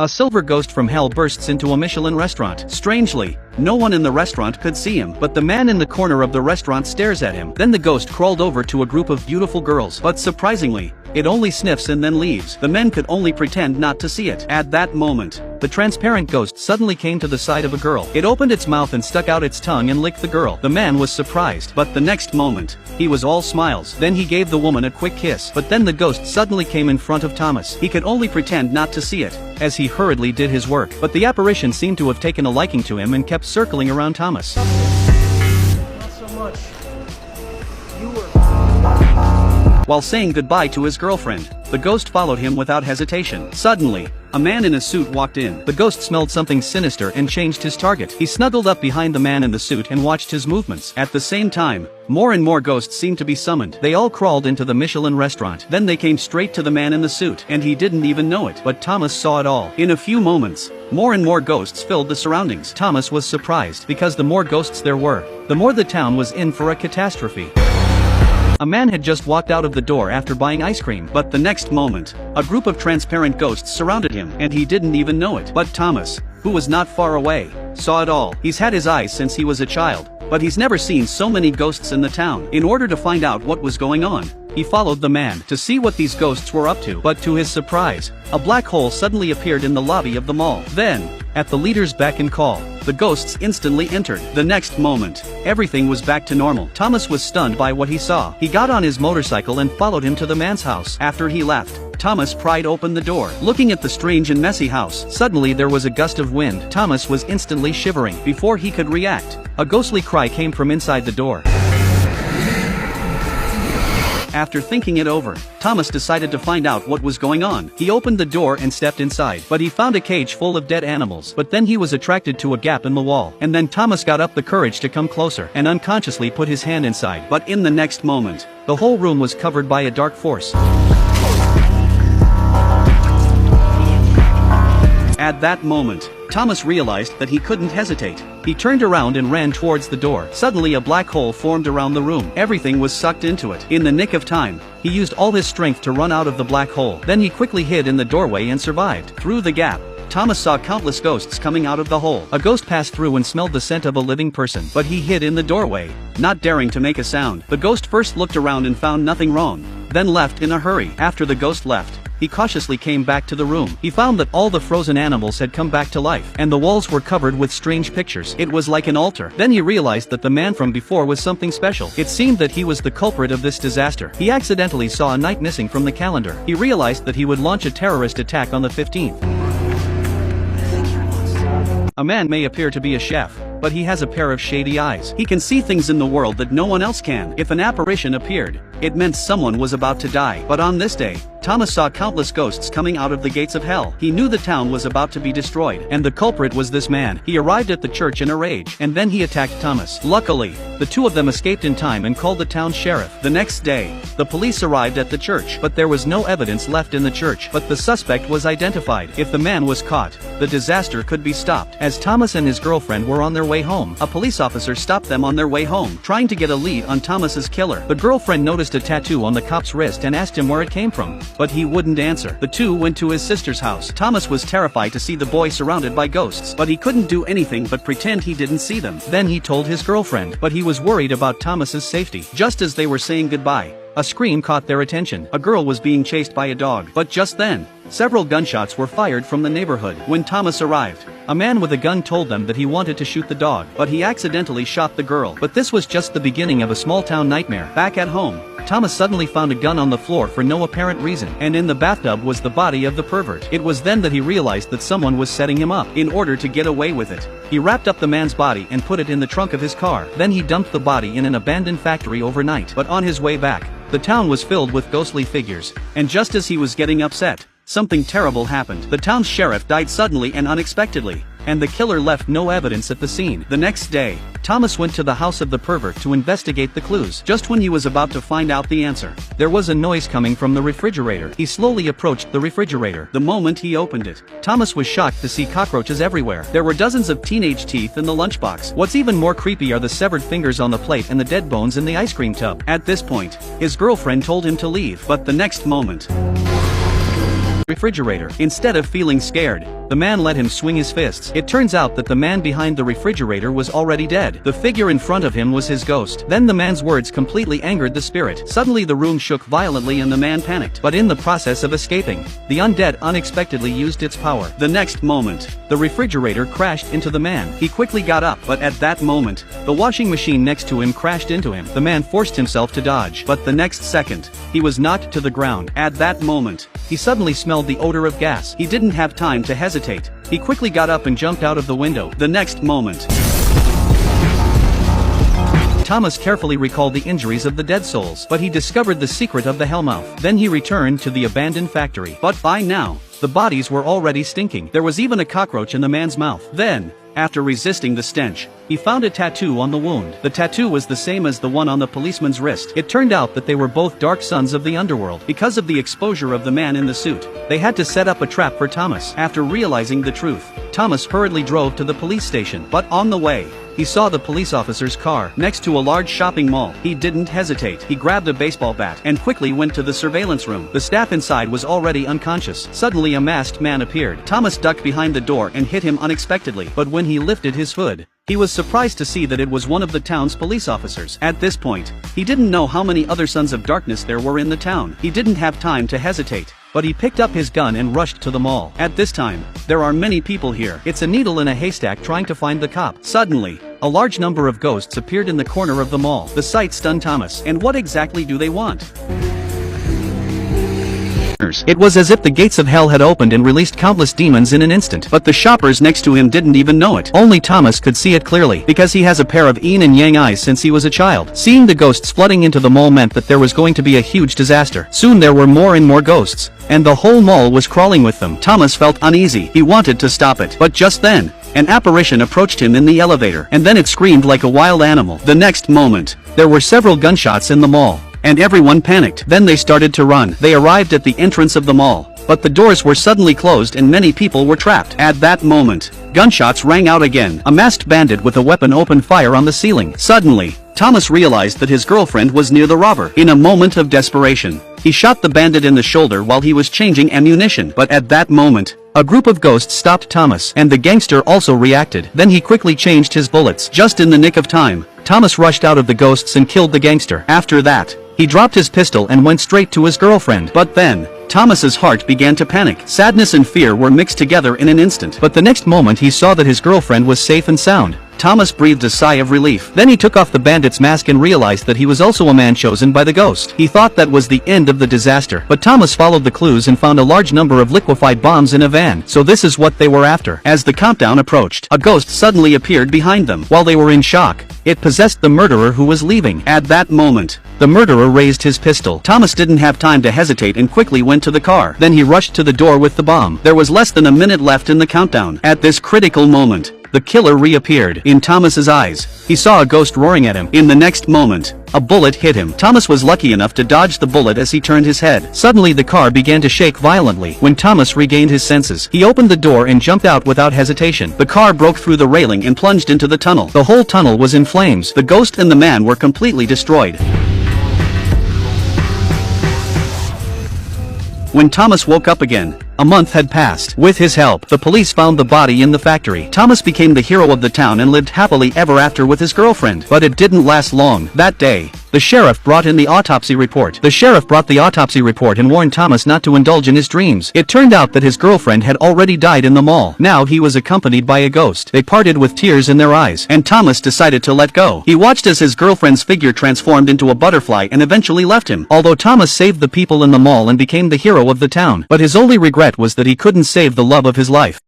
A silver ghost from hell bursts into a Michelin restaurant. Strangely, no one in the restaurant could see him, but the man in the corner of the restaurant stares at him. Then the ghost crawled over to a group of beautiful girls, but surprisingly, it only sniffs and then leaves. The men could only pretend not to see it. At that moment, the transparent ghost suddenly came to the side of a girl. It opened its mouth and stuck out its tongue and licked the girl. The man was surprised, but the next moment, he was all smiles. Then he gave the woman a quick kiss, but then the ghost suddenly came in front of Thomas. He could only pretend not to see it, as he hurriedly did his work, but the apparition seemed to have taken a liking to him and kept circling around Thomas. Not so much. You were... While saying goodbye to his girlfriend, the ghost followed him without hesitation. Suddenly, a man in a suit walked in. The ghost smelled something sinister and changed his target. He snuggled up behind the man in the suit and watched his movements. At the same time, more and more ghosts seemed to be summoned. They all crawled into the Michelin restaurant. Then they came straight to the man in the suit, and he didn't even know it. But Thomas saw it all. In a few moments, more and more ghosts filled the surroundings. Thomas was surprised, because the more ghosts there were, the more the town was in for a catastrophe. A man had just walked out of the door after buying ice cream, but the next moment, a group of transparent ghosts surrounded him, and he didn't even know it. But Thomas, who was not far away, saw it all. He's had his eyes since he was a child, but he's never seen so many ghosts in the town. In order to find out what was going on, he followed the man to see what these ghosts were up to. But to his surprise, a black hole suddenly appeared in the lobby of the mall. Then, at the leader's beck and call, the ghosts instantly entered. The next moment, everything was back to normal. Thomas was stunned by what he saw. He got on his motorcycle and followed him to the man's house. After he left, Thomas pried open the door. Looking at the strange and messy house, suddenly there was a gust of wind. Thomas was instantly shivering. Before he could react, a ghostly cry came from inside the door. After thinking it over, Thomas decided to find out what was going on. He opened the door and stepped inside, but he found a cage full of dead animals. But then he was attracted to a gap in the wall, and then Thomas got up the courage to come closer and unconsciously put his hand inside. But in the next moment, the whole room was covered by a dark force. At that moment, Thomas realized that he couldn't hesitate. He turned around and ran towards the door. Suddenly a black hole formed around the room. Everything was sucked into it. In the nick of time, he used all his strength to run out of the black hole. Then he quickly hid in the doorway and survived. Through the gap, Thomas saw countless ghosts coming out of the hole. A ghost passed through and smelled the scent of a living person, but he hid in the doorway, not daring to make a sound. The ghost first looked around and found nothing wrong, then left in a hurry. After the ghost left, he cautiously came back to the room. He found that all the frozen animals had come back to life, and the walls were covered with strange pictures. It was like an altar. Then he realized that the man from before was something special. It seemed that he was the culprit of this disaster. He accidentally saw a night missing from the calendar. He realized that he would launch a terrorist attack on the 15th. A man may appear to be a chef, but he has a pair of shady eyes. He can see things in the world that no one else can. If an apparition appeared, it meant someone was about to die. But on this day, Thomas saw countless ghosts coming out of the gates of hell. He knew the town was about to be destroyed, and the culprit was this man. He arrived at the church in a rage, and then he attacked Thomas. Luckily, the two of them escaped in time and called the town sheriff. The next day, the police arrived at the church, but there was no evidence left in the church. But the suspect was identified. If the man was caught, the disaster could be stopped. As Thomas and his girlfriend were on their way home, a police officer stopped them on their way home, trying to get a lead on Thomas's killer. The girlfriend noticed a tattoo on the cop's wrist and asked him where it came from, but he wouldn't answer. The two went to his sister's house. Thomas was terrified to see the boy surrounded by ghosts, but he couldn't do anything but pretend he didn't see them. Then he told his girlfriend, but he was worried about Thomas's safety. Just as they were saying goodbye, a scream caught their attention. A girl was being chased by a dog. But just then, several gunshots were fired from the neighborhood. When Thomas arrived, a man with a gun told them that he wanted to shoot the dog, but he accidentally shot the girl. But this was just the beginning of a small-town nightmare. Back at home, Thomas suddenly found a gun on the floor for no apparent reason, and in the bathtub was the body of the pervert. It was then that he realized that someone was setting him up. In order to get away with it, he wrapped up the man's body and put it in the trunk of his car. Then he dumped the body in an abandoned factory overnight. But on his way back, the town was filled with ghostly figures, and just as he was getting upset, something terrible happened. The town's sheriff died suddenly and unexpectedly, and the killer left no evidence at the scene. The next day, Thomas went to the house of the pervert to investigate the clues. Just when he was about to find out the answer, there was a noise coming from the refrigerator. He slowly approached the refrigerator. The moment he opened it, Thomas was shocked to see cockroaches everywhere. There were dozens of teenage teeth in the lunchbox. What's even more creepy are the severed fingers on the plate and the dead bones in the ice cream tub. At this point, his girlfriend told him to leave, but the next moment, refrigerator. Instead of feeling scared, The man let him swing his fists. It turns out that the man behind the refrigerator was already dead. The figure in front of him was his ghost. Then the man's words completely angered the spirit. Suddenly the room shook violently and the man panicked. But in the process of escaping, the undead unexpectedly used its power. The next moment, the refrigerator crashed into the man. He quickly got up, but at that moment, the washing machine next to him crashed into him. The man forced himself to dodge, but the next second, he was knocked to the ground. At that moment, he suddenly smelled the odor of gas. He didn't have time to hesitate. He quickly got up and jumped out of the window. The next moment, Thomas carefully recalled the injuries of the dead souls, but he discovered the secret of the hellmouth. Then he returned to the abandoned factory. But by now, the bodies were already stinking. There was even a cockroach in the man's mouth. Then, after resisting the stench, he found a tattoo on the wound. The tattoo was the same as the one on the policeman's wrist. It turned out that they were both dark sons of the underworld. Because of the exposure of the man in the suit, they had to set up a trap for Thomas. After realizing the truth, Thomas hurriedly drove to the police station. But on the way, he saw the police officer's car next to a large shopping mall. He didn't hesitate. He grabbed a baseball bat and quickly went to the surveillance room. The staff inside was already unconscious. Suddenly a masked man appeared. Thomas ducked behind the door and hit him unexpectedly. But when he lifted his hood, he was surprised to see that it was one of the town's police officers. At this point, he didn't know how many other Sons of Darkness there were in the town. He didn't have time to hesitate, but he picked up his gun and rushed to the mall. At this time, there are many people here. It's a needle in a haystack trying to find the cop. Suddenly, a large number of ghosts appeared in the corner of the mall. The sight stunned Thomas. And what exactly do they want? It was as if the gates of hell had opened and released countless demons in an instant. But the shoppers next to him didn't even know it. Only Thomas could see it clearly, because he has a pair of yin and yang eyes since he was a child. Seeing the ghosts flooding into the mall meant that there was going to be a huge disaster. Soon there were more and more ghosts, and the whole mall was crawling with them. Thomas felt uneasy. He wanted to stop it. But just then, an apparition approached him in the elevator, and then it screamed like a wild animal. The next moment, there were several gunshots in the mall, and everyone panicked. Then they started to run. They arrived at the entrance of the mall, but the doors were suddenly closed and many people were trapped. At that moment, gunshots rang out again. A masked bandit with a weapon opened fire on the ceiling. Suddenly, Thomas realized that his girlfriend was near the robber. In a moment of desperation, he shot the bandit in the shoulder while he was changing ammunition. But at that moment, a group of ghosts stopped Thomas, and the gangster also reacted. Then he quickly changed his bullets. Just in the nick of time, Thomas rushed out of the ghosts and killed the gangster. After that, he dropped his pistol and went straight to his girlfriend. But then, Thomas's heart began to panic. Sadness and fear were mixed together in an instant. But the next moment he saw that his girlfriend was safe and sound. Thomas breathed a sigh of relief. Then he took off the bandit's mask and realized that he was also a man chosen by the ghost. He thought that was the end of the disaster. But Thomas followed the clues and found a large number of liquefied bombs in a van. So this is what they were after. As the countdown approached, a ghost suddenly appeared behind them. While they were in shock, it possessed the murderer who was leaving. At that moment, the murderer raised his pistol. Thomas didn't have time to hesitate and quickly went to the car. Then he rushed to the door with the bomb. There was less than a minute left in the countdown. At this critical moment, the killer reappeared. In Thomas's eyes, he saw a ghost roaring at him. In the next moment, a bullet hit him. Thomas was lucky enough to dodge the bullet as he turned his head. Suddenly the car began to shake violently. When Thomas regained his senses, he opened the door and jumped out without hesitation. The car broke through the railing and plunged into the tunnel. The whole tunnel was in flames. The ghost and the man were completely destroyed. When Thomas woke up again, a month had passed. With his help, the police found the body in the factory. Thomas became the hero of the town and lived happily ever after with his girlfriend. But it didn't last long. That day, the sheriff brought in the autopsy report. The sheriff brought the autopsy report and warned Thomas not to indulge in his dreams. It turned out that his girlfriend had already died in the mall. Now he was accompanied by a ghost. They parted with tears in their eyes, and Thomas decided to let go. He watched as his girlfriend's figure transformed into a butterfly and eventually left him. Although Thomas saved the people in the mall and became the hero of the town, but his only regret was that he couldn't save the love of his life.